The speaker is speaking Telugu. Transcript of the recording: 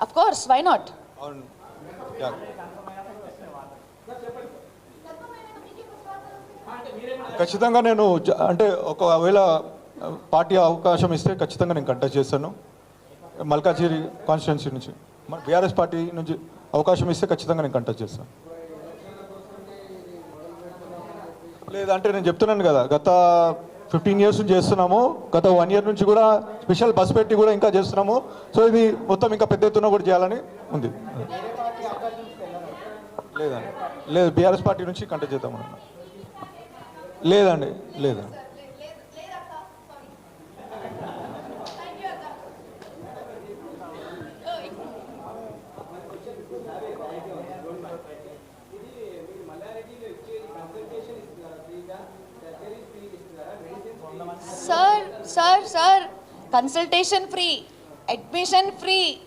Of course, why not? అవును. యా. ఖచ్చితంగా నేను అంటే ఒకవేళ పార్టీ అవకాశం ఇస్తే ఖచ్చితంగా నేను కంటెస్ట్ చేస్తాను. మల్కాజిగిరి కాన్స్టిట్యున్సీ నుంచి బీఆర్ఎస్ పార్టీ నుంచి అవకాశం ఇస్తే ఖచ్చితంగా నేను కంటెస్ట్ చేస్తాను. లేదంటే నేను చెప్తున్నాను కదా, గత 15 years నుంచి చేస్తున్నాము, గత 1 year నుంచి కూడా స్పెషల్ బస్ పెట్టి కూడా ఇంకా చేస్తున్నాము. సో ఇది మొత్తం ఇంకా పెద్ద ఎత్తున కూడా చేయాలని ఉంది. లేదండి, లేదు, బీఆర్ఎస్ పార్టీ నుంచి కంటెస్ట్ చేద్దామన్నా. లేదండి, లేదు. Sir, consultation free, admission free,